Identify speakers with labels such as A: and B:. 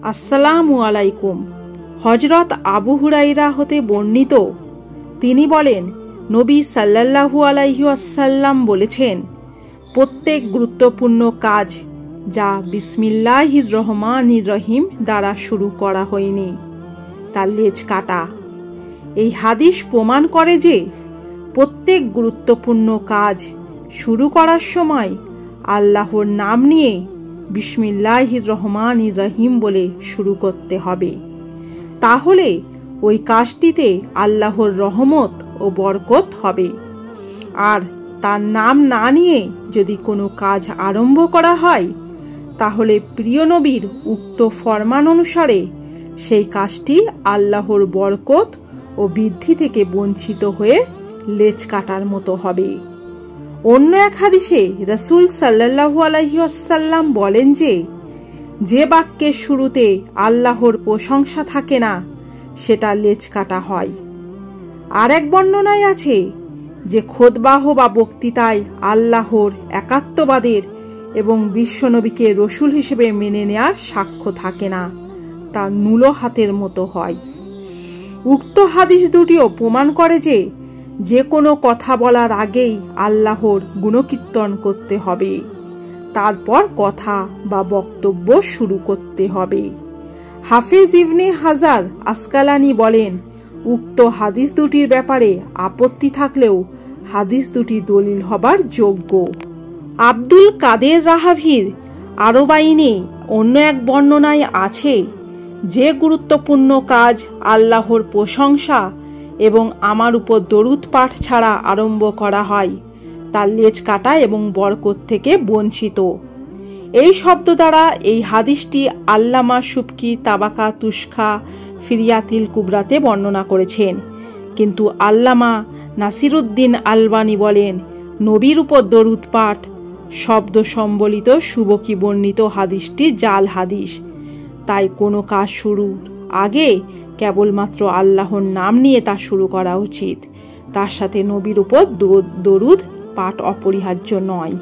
A: আসসালামু আলাইকুম। হযরত আবু হুরায়রা হতে বর্ণিত, তিনি বলেন, নবী সাল্লাল্লাহু আলাইহি ওয়াসাল্লাম বলেছেন, প্রত্যেক গুরুত্বপূর্ণ কাজ যা বিসমিল্লাহির রহমানির রহিম দ্বারা শুরু করা হয়নি তার লেজ কাটা। এই হাদিস প্রমাণ করে যে প্রত্যেক গুরুত্বপূর্ণ কাজ শুরু করার সময় আল্লাহর নাম নিয়ে বিসমিল্লাহির রহমানির রহিম বলে শুরু করতে হবে। তাহলে ওই কাজটিতে আল্লাহর রহমত ও বরকত হবে। আর তার নাম না নিয়ে যদি কোনো কাজ আরম্ভ করা হয়, তাহলে প্রিয় নবীর উক্ত ফরমান অনুসারে সেই কাজটি আল্লাহর বরকত ও বৃদ্ধি থেকে বঞ্চিত হয়ে লেজ কাটার মতো হবে। অন্য এক হাদিসে রাসূল সাল্লাল্লাহু আলাইহি ওয়াসাল্লাম বলেন যে বাক্যের শুরুতে আল্লাহর প্রশংসা থাকে না সেটা লেজ কাটা হয়। আর এক বর্ণনায় আছে যে খুতবাহ বা বক্তৃতায় আল্লাহর একাত্মবাদের এবং বিশ্বনবীকে রসুল হিসেবে মেনে নেয়ার সাক্ষ্য থাকে না, তা নুলো হাতের মতো হয়। উক্ত হাদিস দুটিও প্রমাণ করে যে কোনো কথা বলার আগেই আল্লাহর গুণকীর্তন করতে হবে, তারপর কথা বা বক্তব্য শুরু করতে হবে। হাফেজ ইবনে হাজার আসকালানি বলেন, উক্ত হাদিস দুটির ব্যাপারে আপত্তি থাকলেও হাদিস দুটি দলিল হবার যোগ্য। আব্দুল কাদের রাহাভির আরবাইনে অন্য এক বর্ণনায় আছে যে গুরুত্বপূর্ণ কাজ আল্লাহর প্রশংসা এবং আমার উপর দরুদ পাঠ ছাড়া আরম্ভ করা হয় তার লেজ কাটা এবং বরকত থেকে বঞ্চিত। এই শব্দ দ্বারা এই হাদিসটি আল্লামা সুবকি তাবাকা তুস্কা ফিরিয়াতিল কুবরাতে বর্ণনা করেছেন। কিন্তু আল্লামা নাসিরুদ্দিন আলবানী বলেন, নবীর উপর দরুদ পাঠ শব্দ সম্বলিত সুবকি বর্ণিত হাদিসটি জাল হাদিস। তাই কোনো কাজ শুরুর আগে কেবলমাত্র আল্লাহর নাম নিয়ে তা শুরু করা উচিত। তার সাথে নবীর উপর দরুদ পাঠ অপরিহার্য নয়।